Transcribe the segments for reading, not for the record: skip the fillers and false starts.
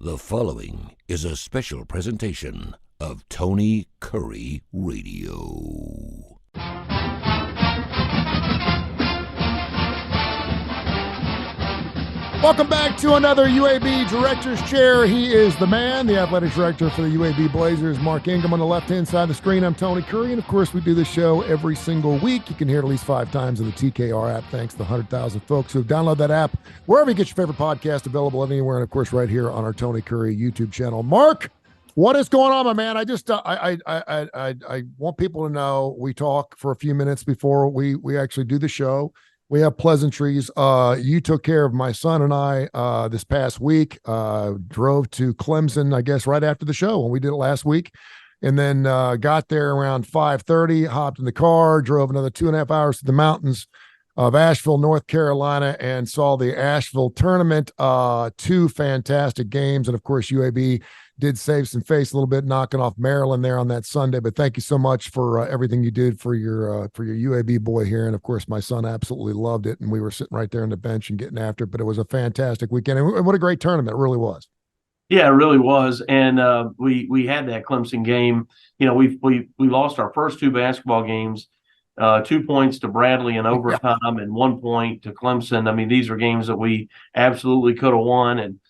The following is a special presentation of Tony Curry Radio. Welcome back to another UAB Director's Chair. He is the man, the athletic director for the UAB Blazers, Mark Ingram. On the left-hand side of the screen, I'm Tony Curry. And, of course, we do this show every single week. You can hear it at least 5 times in the TKR app, thanks to the 100,000 folks who have downloaded that app. Wherever you get your favorite podcast, available anywhere, and, of course, right here on our Tony Curry YouTube channel. Mark, what is going on, my man? I just I want people to know we talk for a few minutes before we actually do the show. We have pleasantries. You took care of my son and I this past week. Drove to Clemson, I guess, right after the show when we did it last week, and then got there around 5:30. Hopped in the car, drove another 2.5 hours to the mountains of Asheville, North Carolina, and saw the Asheville tournament. 2 fantastic games, and of course, UAB did save some face a little bit, knocking off Maryland there on that Sunday. But thank you so much for everything you did for your UAB boy here. And of course, my son absolutely loved it. And we were sitting right there on the bench and getting after it. But it was a fantastic weekend. And what a great tournament it really was. Yeah, it really was. And we had that Clemson game. You know, we lost our first 2 basketball games, 2 points to Bradley in overtime and 1 point to Clemson. I mean, these are games that we absolutely could have won. And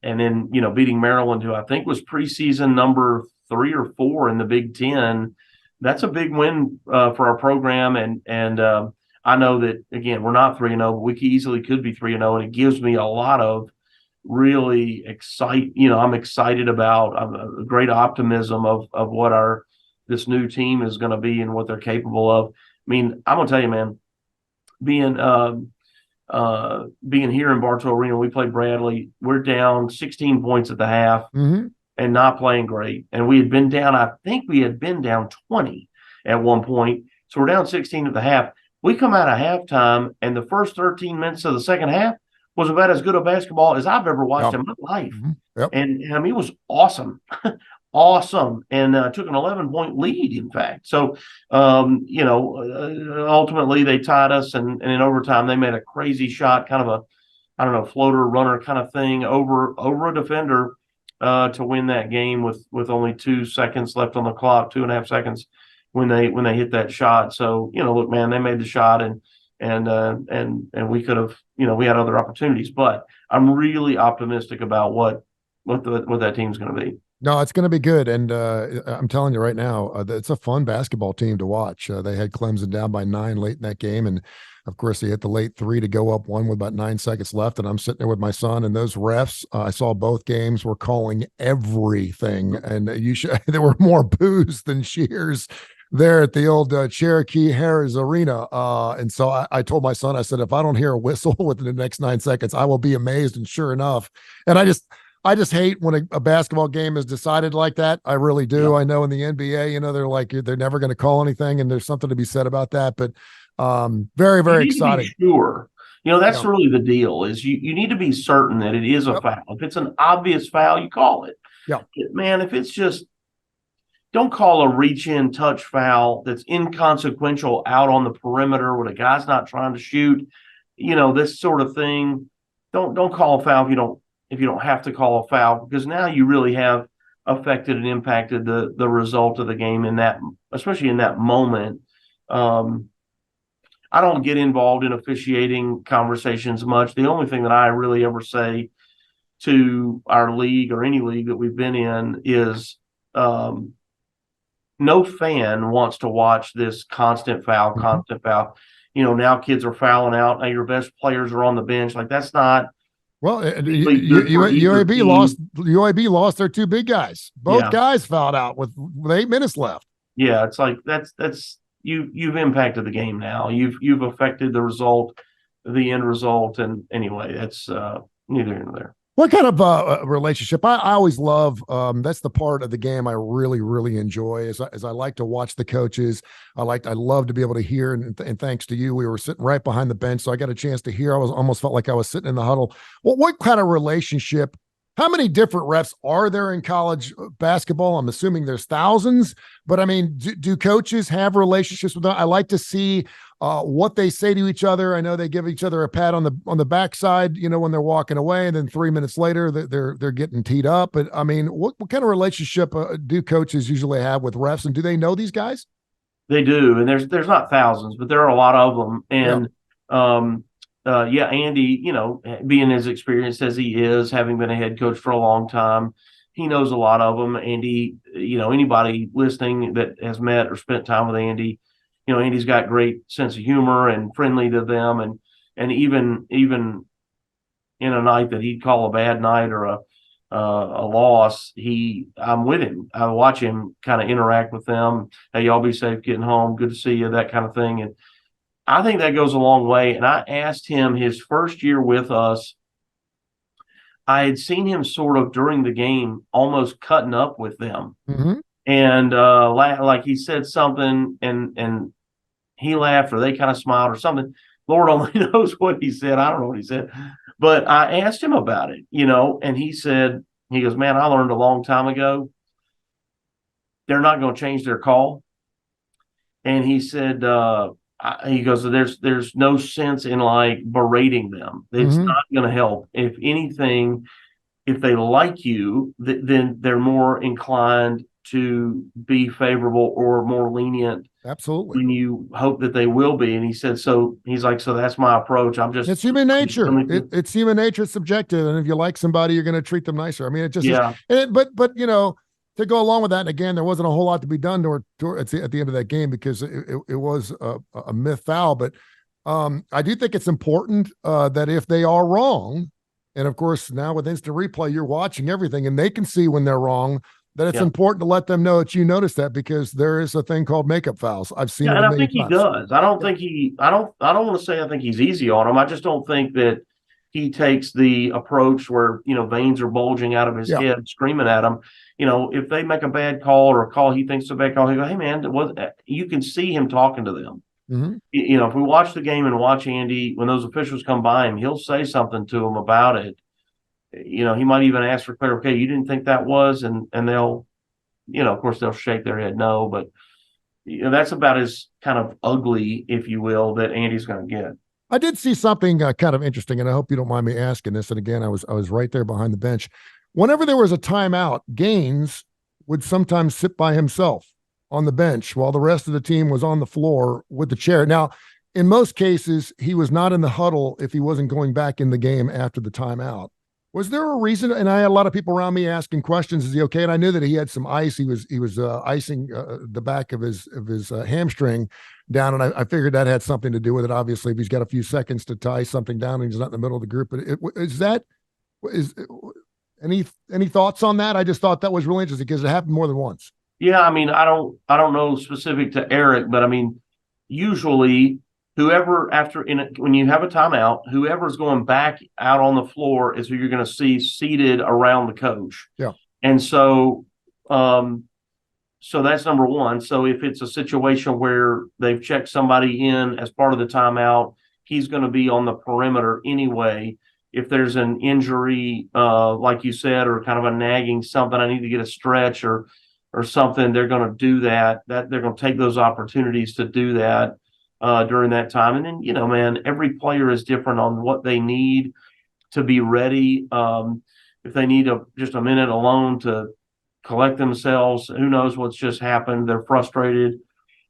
and then, you know, beating Maryland, who I think was preseason number 3 or 4 in the Big Ten. That's a big win for our program. And I know that, again, we're not 3-0, but we easily could be 3-0. And it gives me a lot of really I'm excited about a great optimism of what this new team is going to be and what they're capable of. I mean, I'm going to tell you, man, being here in Bartow Arena, we played Bradley. We're down 16 points at the half and not playing great. And we had been down, I think we had been down 20 at one point. So we're down 16 at the half. We come out of halftime, and the first 13 minutes of the second half was about as good a basketball as I've ever watched in my life. And I mean, it was awesome. Awesome. And took an 11-point lead, in fact. So, ultimately they tied us, and in overtime they made a crazy shot, kind of a floater runner kind of thing over a defender to win that game with only 2 seconds left on the clock, 2.5 seconds when they hit that shot. So, look, man, they made the shot, and we could have, we had other opportunities, but I'm really optimistic about what that team's going to be. No, it's going to be good. And I'm telling you right now, it's a fun basketball team to watch. They had Clemson down by 9 late in that game. And, of course, they hit the late 3 to go up 1 with about 9 seconds left. And I'm sitting there with my son, and those refs, I saw both games, were calling everything. And there were more boos than cheers there at the old Cherokee Harris Arena. And so I told my son, I said, if I don't hear a whistle within the next 9 seconds, I will be amazed. And sure enough, and I just hate when a basketball game is decided like that. I really do. Yeah. I know in the NBA, they're never going to call anything, and there's something to be said about that. But very, very exciting. Sure. That's really the deal is you need to be certain that it is a foul. If it's an obvious foul, you call it. Yeah. Man, if it's just, don't call a reach-in touch foul that's inconsequential out on the perimeter where the guy's not trying to shoot, this sort of thing. Don't call a foul if you don't have to call a foul, because now you really have affected and impacted the result of the game especially in that moment. I don't get involved in officiating conversations much. The only thing that I really ever say to our league or any league that we've been in is no fan wants to watch this constant foul. Now kids are fouling out. Now your best players are on the bench. Like, that's not. Well, UAB lost their 2 big guys. Both guys fouled out with 8 minutes left. Yeah, it's like that's you've impacted the game now. You've affected the result, the end result, and anyway, that's neither here nor there. What kind of relationship? I always love, that's the part of the game I really, really enjoy as I like to watch the coaches. I love to be able to hear, and thanks to you, we were sitting right behind the bench, so I got a chance to hear. I almost felt like I was sitting in the huddle. Well, what kind of relationship How many different refs are there in college basketball? I'm assuming there's thousands, but I mean, do coaches have relationships with them? I like to see what they say to each other. I know they give each other a pat on the backside, when they're walking away, and then 3 minutes later they're getting teed up. But I mean, what kind of relationship do coaches usually have with refs, and do they know these guys? They do, and there's not thousands, but there are a lot of them. And Andy, being as experienced as he is, having been a head coach for a long time, he knows a lot of them. Andy, anybody listening that has met or spent time with Andy, Andy's got great sense of humor and friendly to them. And even in a night that he'd call a bad night or a loss, I'm with him. I watch him kind of interact with them. Hey, y'all be safe getting home. Good to see you, that kind of thing. And I think that goes a long way. And I asked him his first year with us, I had seen him sort of during the game almost cutting up with them. Mm-hmm. And like he said something and he laughed or they kind of smiled or something. Lord only knows what he said. I don't know what he said. But I asked him about it, and he goes, man, I learned a long time ago, they're not going to change their call. And he said, he goes, there's no sense in like berating them. It's not going to help. If anything, if they like you, then they're more inclined to be favorable or more lenient. Absolutely. And you hope that they will be. And he said, so that's my approach. It's human nature. It's human nature. It's subjective. And if you like somebody, you're going to treat them nicer. I mean, it just is. But to go along with that, and again, there wasn't a whole lot to be done at the end of that game because it was a myth foul. But I do think it's important that if they are wrong, and of course now with instant replay, you're watching everything and they can see when they're wrong, that it's important to let them know that you notice that, because there is a thing called makeup fouls. I've seen it. And I think he does. I don't think I don't want to say I think he's easy on him. I just don't think that he takes the approach where, veins are bulging out of his head, screaming at him. If they make a bad call or a call he thinks is a bad call, he go, hey man, you can see him talking to them. Mm-hmm. If we watch the game and watch Andy, when those officials come by him, he'll say something to them about it. He might even ask for clarification. You didn't think that was, and they'll, of course they'll shake their head no, but that's about as kind of ugly, if you will, that Andy's going to get. I did see something kind of interesting, and I hope you don't mind me asking this. And again, I was right there behind the bench. Whenever there was a timeout, Gaines would sometimes sit by himself on the bench while the rest of the team was on the floor with the chair. Now, in most cases, he was not in the huddle if he wasn't going back in the game after the timeout. Was there a reason? And I had a lot of people around me asking questions. Is he okay? And I knew that he had some ice. He was icing the back of his hamstring down, and I figured that had something to do with it. Obviously, if he's got a few seconds to tie something down and he's not in the middle of the group. But any thoughts on that? I just thought that was really interesting because it happened more than once. Yeah, I mean, I don't know specific to Eric, but I mean, usually whoever when you have a timeout, whoever's going back out on the floor is who you're going to see seated around the coach. Yeah. And so that's number one. So if it's a situation where they've checked somebody in as part of the timeout, he's going to be on the perimeter anyway. If there's an injury, like you said, or kind of a nagging something, I need to get a stretch or something, they're going to do that. They're going to take those opportunities to do that during that time. And then, man, every player is different on what they need to be ready. If they need just a minute alone to collect themselves, who knows what's just happened. They're frustrated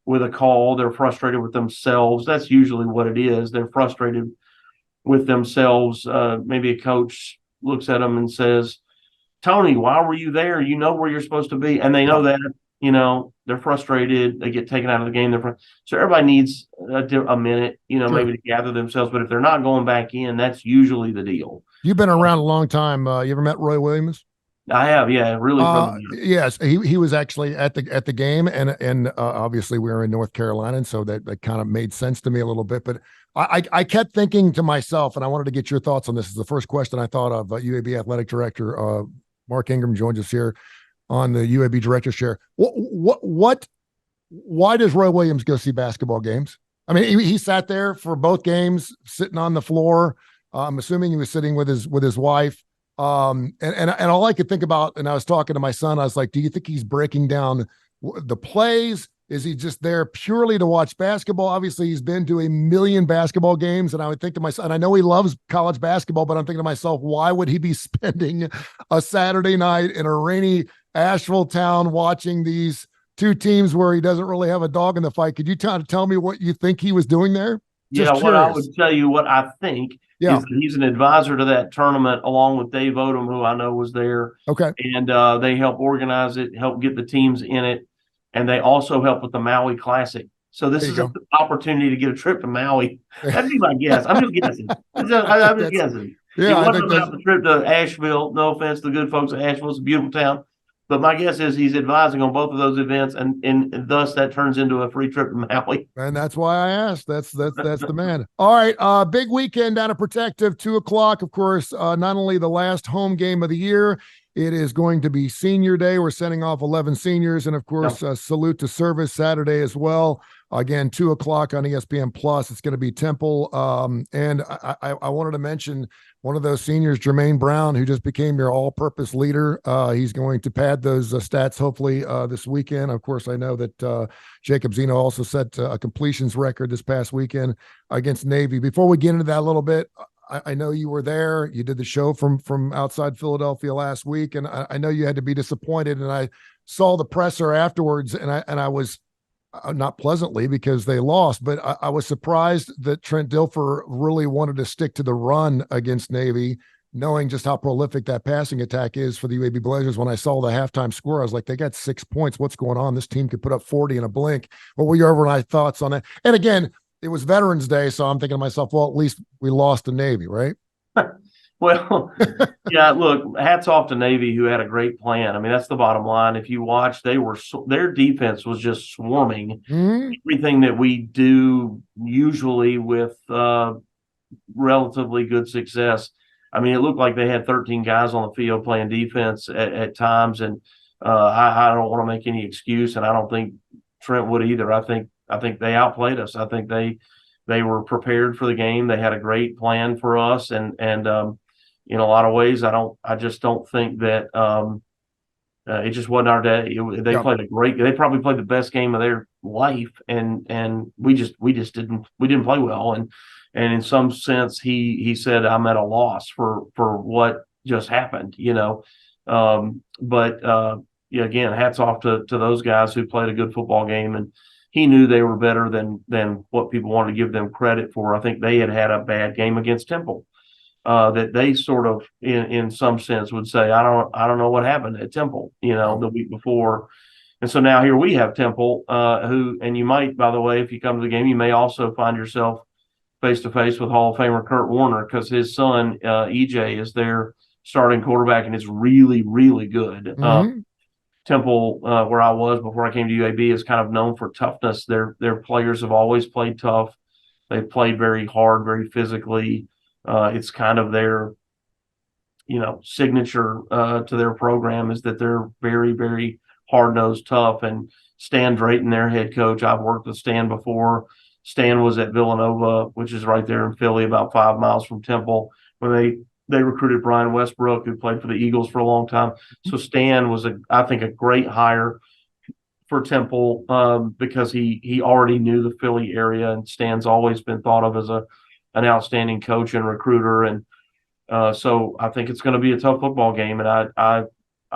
with a call. They're frustrated with themselves. That's usually what it is. They're frustrated with themselves. Maybe a coach looks at them and says, Tony, why were you there? You know where you're supposed to be. And they know that, they're frustrated. They get taken out of the game. So everybody needs a minute, Sure. maybe to gather themselves. But if they're not going back in, that's usually the deal. You've been around a long time. You ever met Roy Williams? I have, yeah, really. Yes, he was actually at the game, and obviously we were in North Carolina, and so that kind of made sense to me a little bit. But I kept thinking to myself, and I wanted to get your thoughts on this. This is the first question I thought of. UAB athletic director Mark Ingram joins us here on the UAB director's chair. Why does Roy Williams go see basketball games? I mean, he sat there for both games, sitting on the floor. I'm assuming he was sitting with his wife. And all I could think about, and I was talking to my son, I was like, do you think he's breaking down the plays? Is he just there purely to watch basketball? Obviously, he's been to a million basketball games. And I would think to myself, and I know he loves college basketball, but I'm thinking to myself, why would he be spending a Saturday night in a rainy Asheville town watching these two teams where he doesn't really have a dog in the fight? Could you tell me what you think he was doing there? Yeah, Just what I curious. would tell you, what I think Yeah. is that he's an advisor to that tournament, along with Dave Odom, who I know was there, Okay. and they help organize it, help get the teams in it, and they also help with the Maui Classic. So this There you is an go. opportunity to get a trip to Maui. That'd be my guess. I'm just guessing. I'm just guessing. It Yeah, I wasn't think that's about the trip to Asheville. No offense to the good folks of Asheville. It's a beautiful town. But my guess is he's advising on both of those events, and thus that turns into a free trip to Maui. and that's why I asked. That's the man. All right. Big weekend down at Protective, 2:00. Of course, not only the last home game of the year, it is going to be senior day. We're sending off 11 seniors, and of course, salute to service Saturday as well. Again, 2:00 on ESPN Plus. It's going to be Temple. And I wanted to mention one of those seniors, Jermaine Brown, who just became your all-purpose leader. He's going to pad those stats hopefully this weekend. Of course, I know that Jacob Zeno also set a completions record this past weekend against Navy. Before we get into that a little bit, I know you were there. You did the show from outside Philadelphia last week, and I know you had to be disappointed. And I saw the presser afterwards, and I was not pleasantly because they lost, but I was surprised that Trent Dilfer really wanted to stick to the run against Navy, knowing just how prolific that passing attack is for the UAB Blazers. When I saw the halftime score, I was like, they got 6 points. What's going on? This team could put up 40 in a blink. What were your overnight thoughts on that? And again, it was Veterans Day, so I'm thinking to myself, well, at least we lost to Navy, right? Well, yeah, look, hats off to Navy, who had a great plan. I mean, that's the bottom line. If you watch, their defense was just swarming everything that we do usually with relatively good success. I mean, it looked like they had 13 guys on the field playing defense at times, and I don't want to make any excuse, and I don't think Trent would either. I think they outplayed us. I think they were prepared for the game. They had a great plan for us, and in a lot of ways, I just don't think that it just wasn't our day. They played they probably played the best game of their life, and we didn't play well. And in some sense, he said, I'm at a loss for what just happened, but yeah, again, hats off to those guys who played a good football game, and he knew they were better than what people wanted to give them credit for. I think they had a bad game against Temple. That they sort of, in some sense, would say, I don't know what happened at Temple, the week before. And so now here we have Temple, who, and you might, by the way, if you come to the game, you may also find yourself face to face with Hall of Famer Kurt Warner, because his son, EJ, is their starting quarterback and is really, really good. Temple, where I was before I came to UAB, is kind of known for toughness. Their players have always played tough. They've played very hard, very physically. It's kind of their, signature to their program is that they're very, very hard-nosed, tough. And Stan Drayton, their head coach, I've worked with Stan before. Stan was at Villanova, which is right there in Philly, about 5 miles from Temple, when they recruited Brian Westbrook, who played for the Eagles for a long time. So Stan was, I think, a great hire for Temple because he already knew the Philly area, and Stan's always been thought of as an outstanding coach and recruiter. And so I think it's going to be a tough football game, and I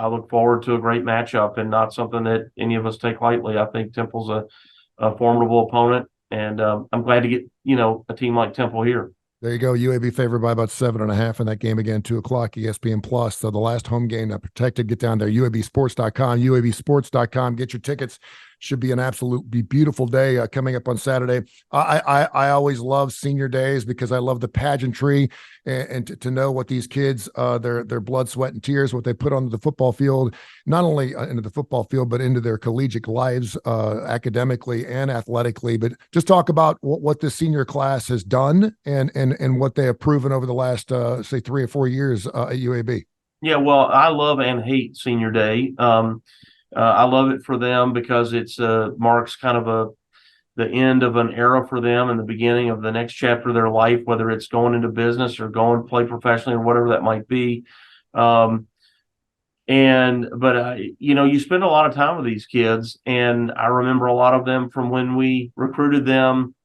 look forward to a great matchup, and not something that any of us take lightly. I think Temple's a formidable opponent, and I'm glad to get, a team like Temple here. There you go. UAB favored by about 7.5 in that game again, 2:00, ESPN Plus. So the last home game, Protected. Get down there, UABsports.com, UABsports.com. Get your tickets. Should be an absolutely beautiful day coming up on Saturday. I always love senior days because I love the pageantry and to know what these kids, their blood, sweat, and tears, what they put onto the football field, not only into the football field, but into their collegiate lives, academically and athletically. But just talk about what this senior class has done and what they have proven over the last, say, 3 or 4 years at UAB. Yeah, well, I love and hate senior day. I love it for them because it's marks kind of the end of an era for them and the beginning of the next chapter of their life, whether it's going into business or going to play professionally or whatever that might be. But you spend a lot of time with these kids, and I remember a lot of them from when we recruited them,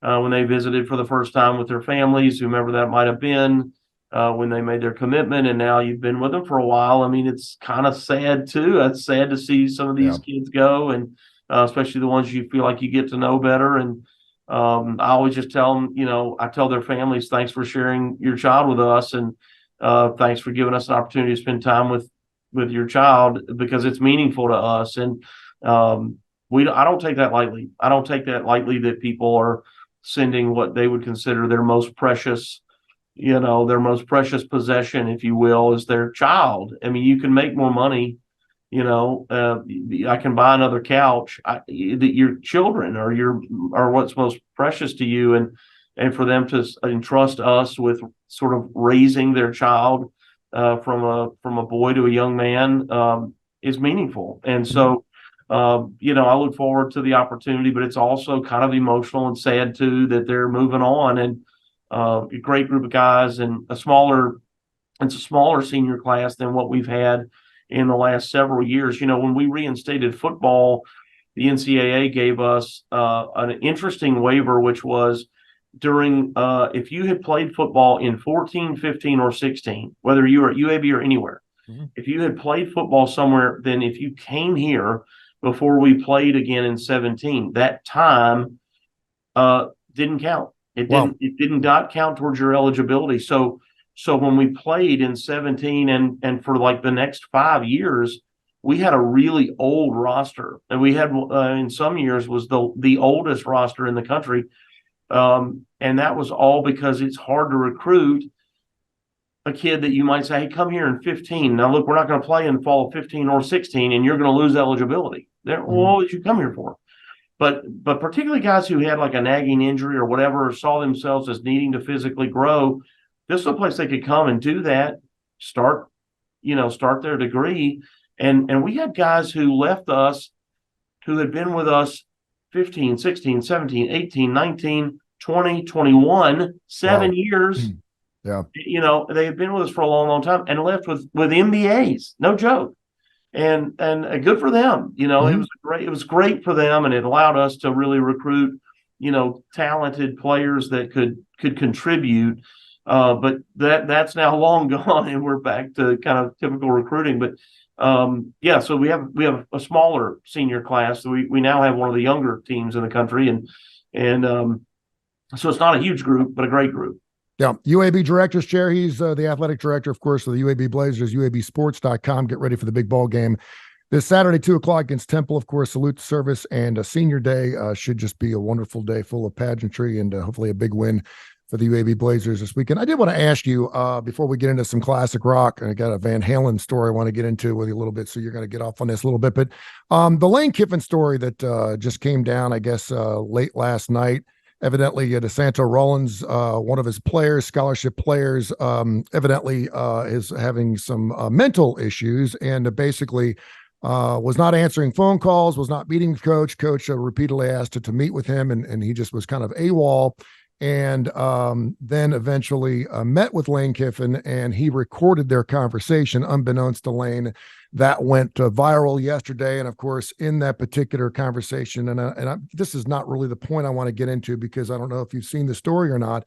when they visited for the first time with their families, whomever that might have been, when they made their commitment, and now you've been with them for a while. I mean, it's kind of sad too. It's sad to see some of these kids go, and especially the ones you feel like you get to know better. And I always just tell them, I tell their families, thanks for sharing your child with us, and thanks for giving us an opportunity to spend time with your child, because it's meaningful to us. And I don't take that lightly. I don't take that lightly that people are sending what they would consider their most precious, their most precious possession, if you will, is their child. I mean, you can make more money, I can buy another couch. That your children are what's most precious to you, and for them to entrust us with sort of raising their child from a boy to a young man is meaningful. And so I look forward to the opportunity, but it's also kind of emotional and sad too that they're moving on. And a great group of guys, and it's a smaller senior class than what we've had in the last several years. When we reinstated football, the NCAA gave us an interesting waiver, which was during if you had played football in 14, 15, or 16, whether you were at UAB or anywhere, if you had played football somewhere, then if you came here before we played again in 17, that time didn't count. It didn't not count towards your eligibility. So when we played in 17 and for like the next 5 years, we had a really old roster, and we had in some years was the oldest roster in the country. And that was all because it's hard to recruit a kid that you might say, hey, come here in 15. Now, look, we're not going to play in fall of 15 or 16, and you're going to lose eligibility. What did you come here for? But particularly guys who had like a nagging injury or whatever, or saw themselves as needing to physically grow, this is a place they could come and do that, start their degree. And we had guys who left us who had been with us 15, 16, 17, 18, 19, 20, 21, 7 years. Yeah. They had been with us for a long, long time and left with MBAs. No joke. And good for them. It was great for them, and it allowed us to really recruit, talented players that could contribute. But that's now long gone, and we're back to kind of typical recruiting. But so we have a smaller senior class. So we now have one of the younger teams in the country, and so it's not a huge group, but a great group. Yeah, UAB Director's Chair. He's the athletic director, of course, of the UAB Blazers, UABsports.com. Get ready for the big ball game this Saturday, 2:00 against Temple. Of course, salute the service, and a senior day should just be a wonderful day full of pageantry, and hopefully a big win for the UAB Blazers this weekend. I did want to ask you before we get into some classic rock, and I got a Van Halen story I want to get into with you a little bit, so you're going to get off on this a little bit. But the Lane Kiffin story that just came down, I guess, late last night. Evidently, DeSanto Rollins, one of his players, scholarship players, evidently is having some mental issues, and basically was not answering phone calls, was not meeting with coach. Coach repeatedly asked to meet with him, and he just was kind of AWOL. And then eventually met with Lane Kiffin, and he recorded their conversation, unbeknownst to Lane. That went viral yesterday. And of course, in that particular conversation, this is not really the point I want to get into, because I don't know if you've seen the story or not,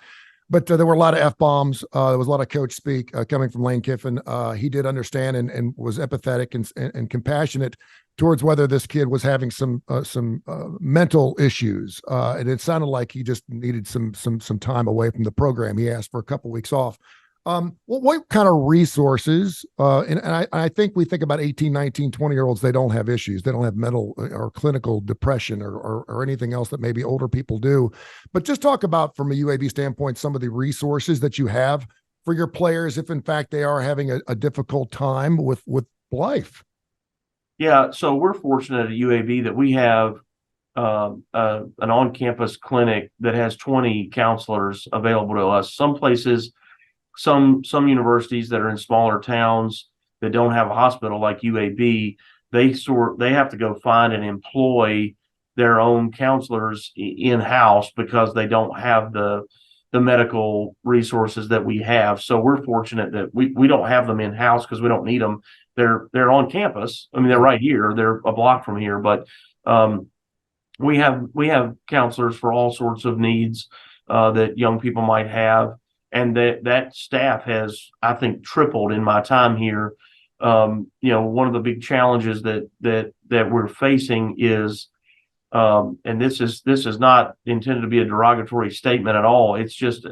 but there were a lot of F-bombs. There was a lot of coach speak coming from Lane Kiffin. He did understand and was empathetic and compassionate towards whether this kid was having some mental issues. And it sounded like he just needed some time away from the program. He asked for a couple weeks off. What kind of resources, and I think we think about 18, 19, 20-year-olds, they don't have issues. They don't have mental or clinical depression or anything else that maybe older people do. But just talk about, from a UAB standpoint, some of the resources that you have for your players if, in fact, they are having a difficult time with life. Yeah, so we're fortunate at UAB that we have an on-campus clinic that has 20 counselors available to us. Some places, some universities that are in smaller towns that don't have a hospital like UAB, they have to go find and employ their own counselors in-house because they don't have the the medical resources that we have. So we're fortunate that we don't have them in house because we don't need them. They're on campus. I mean, they're right here. They're a block from here, but we have counselors for all sorts of needs that young people might have, and that staff has, I think, tripled in my time here. One of the big challenges that we're facing is, and this is not intended to be a derogatory statement at all. It's just,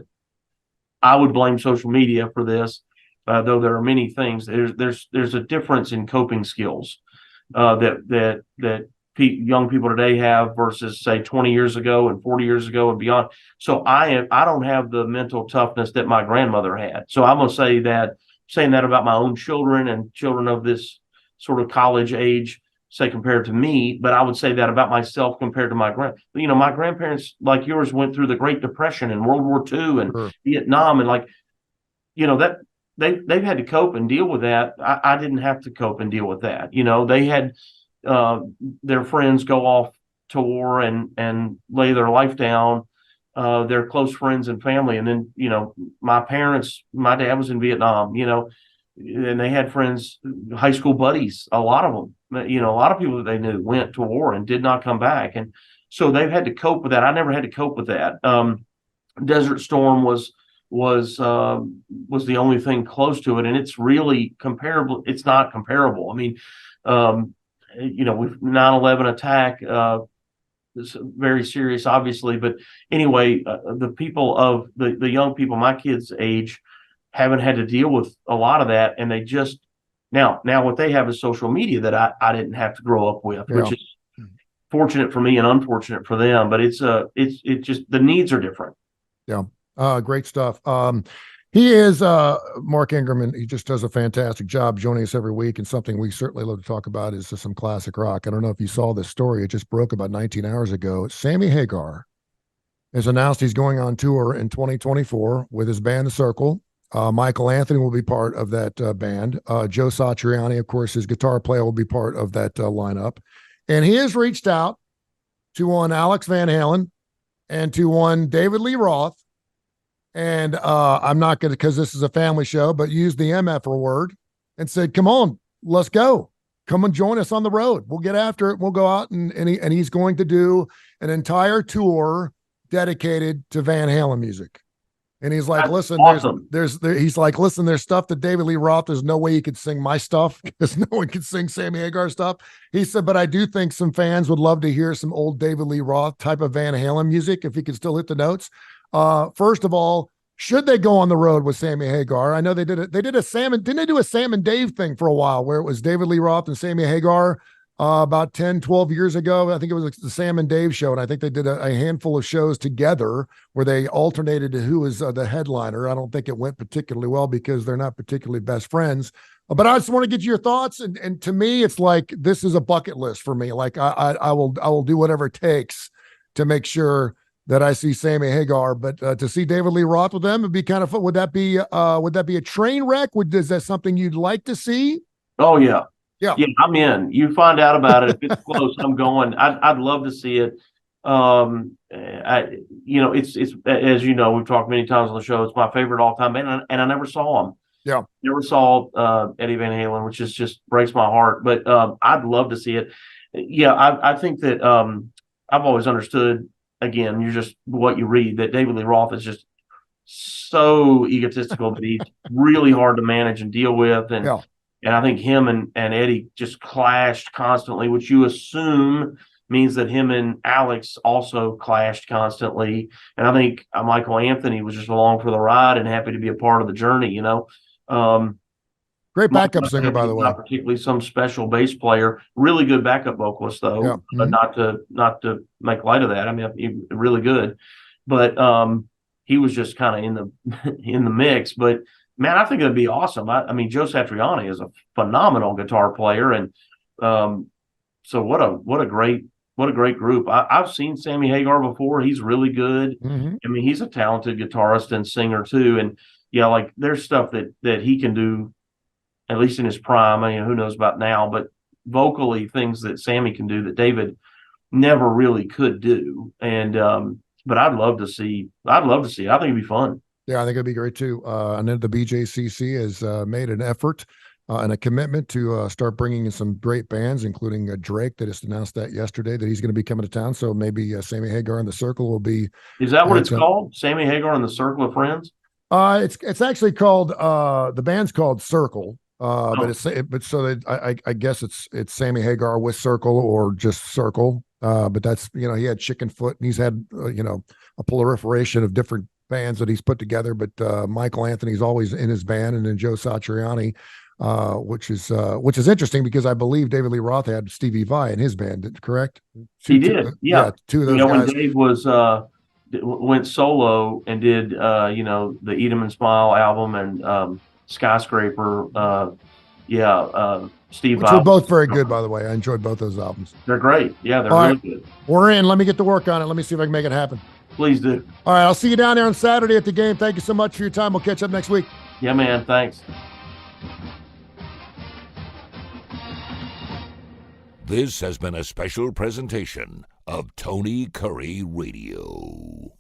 I would blame social media for this, though there are many things. There's a difference in coping skills that young people today have versus, say, 20 years ago and 40 years ago and beyond. So I don't have the mental toughness that my grandmother had. So I'm gonna say that, saying that about my own children and children of this sort of college age, say, compared to me, but I would say that about myself compared to my grandparents, like yours, went through the Great Depression and World War II and Sure. Vietnam, and that they've had to cope and deal with that. I didn't have to cope and deal with that. They had their friends go off to war and lay their life down, their close friends and family. And then, my dad was in Vietnam, and they had friends, high school buddies, a lot of them, a lot of people that they knew went to war and did not come back. And so they've had to cope with that. I never had to cope with that. Desert Storm was the only thing close to it. And it's really comparable. It's not comparable. I mean, with 9/11 attack, it's very serious, obviously. But anyway, the people of the young people, my kids' age, haven't had to deal with a lot of that. And they just, now what they have is social media that I didn't have to grow up with, which is fortunate for me and unfortunate for them. But it's just, the needs are different. Yeah. Great stuff. He is Mark Ingram, and he just does a fantastic job joining us every week. And something we certainly love to talk about is some classic rock. I don't know if you saw this story. It just broke about 19 hours ago. Sammy Hagar has announced he's going on tour in 2024 with his band, The Circle. Michael Anthony will be part of that band. Joe Satriani, of course, his guitar player, will be part of that lineup. And he has reached out to one Alex Van Halen and to one David Lee Roth. And I'm not going to, because this is a family show, but use the MF word and said, come on, let's go. Come and join us on the road. We'll get after it. We'll go out and he's going to do an entire tour dedicated to Van Halen music. And he's like, listen, awesome. He's like, listen, there's stuff that David Lee Roth, there's no way he could sing my stuff because no one could sing Sammy Hagar stuff. He said, but I do think some fans would love to hear some old David Lee Roth type of Van Halen music if he could still hit the notes. First of all, should they go on the road with Sammy Hagar? I know they did it. They did didn't they do a Sam and Dave thing for a while where it was David Lee Roth and Sammy Hagar about 10, 12 years ago. I think it was the Sam and Dave show. And I think they did a handful of shows together where they alternated to who was the headliner. I don't think it went particularly well because they're not particularly best friends. But I just want to get your thoughts. And to me, it's like, this is a bucket list for me. Like I will do whatever it takes to make sure that I see Sammy Hagar, but to see David Lee Roth with them would be kind of fun. Would that be a train wreck? Is that something you'd like to see? Oh yeah. Yeah, I'm in. You find out about it. If it's close, I'm going. I'd love to see it. It's as you know, we've talked many times on the show. It's my favorite all time band, and I never saw him. Yeah, never saw Eddie Van Halen, which is just breaks my heart. But I'd love to see it. Yeah, I think that I've always understood. Again, you're just what you read, that David Lee Roth is just so egotistical that he's really hard to manage and deal with. And I think him and Eddie just clashed constantly, which you assume means that him and Alex also clashed constantly. And I think Michael Anthony was just along for the ride and happy to be a part of the journey, Great backup singer, by the way. Not particularly some special bass player. Really good backup vocalist, though. Yeah. But not to make light of that. I mean, he really good, but he was just kind of in the mix. But man, I think it'd be awesome. I mean, Joe Satriani is a phenomenal guitar player, and so what a great group. I've seen Sammy Hagar before. He's really good. Mm-hmm. I mean, he's a talented guitarist and singer too. And yeah, like there's stuff that he can do, at least in his prime. I mean, who knows about now, but vocally things that Sammy can do that David never really could do. And but I'd love to see. I think it'd be fun. Yeah, I think it'd be great too. And then the BJCC has made an effort and a commitment to start bringing in some great bands, including Drake, that just announced that yesterday that he's going to be coming to town. So maybe Sammy Hagar and the Circle will be. Is that what it's called? Sammy Hagar and the Circle of Friends? It's actually called the band's called Circle. But I guess it's Sammy Hagar with Circle or just Circle. But that's, he had Chickenfoot, and he's had a proliferation of different bands that he's put together. But Michael Anthony's always in his band, and then Joe Satriani, which is interesting because I believe David Lee Roth had Stevie Vai in his band, correct? He did, yeah. Two of those guys. When Dave went solo and did the Eat 'Em and Smile album and Skyscraper, Steve Which Vai. were both very good, by the way. I enjoyed both those albums. They're great. Yeah, they're All really right. good. We're in. Let me get to work on it. Let me see if I can make it happen. Please do. All right, I'll see you down there on Saturday at the game. Thank you so much for your time. We'll catch up next week. Yeah, man. Thanks. This has been a special presentation of Tony Curry Radio.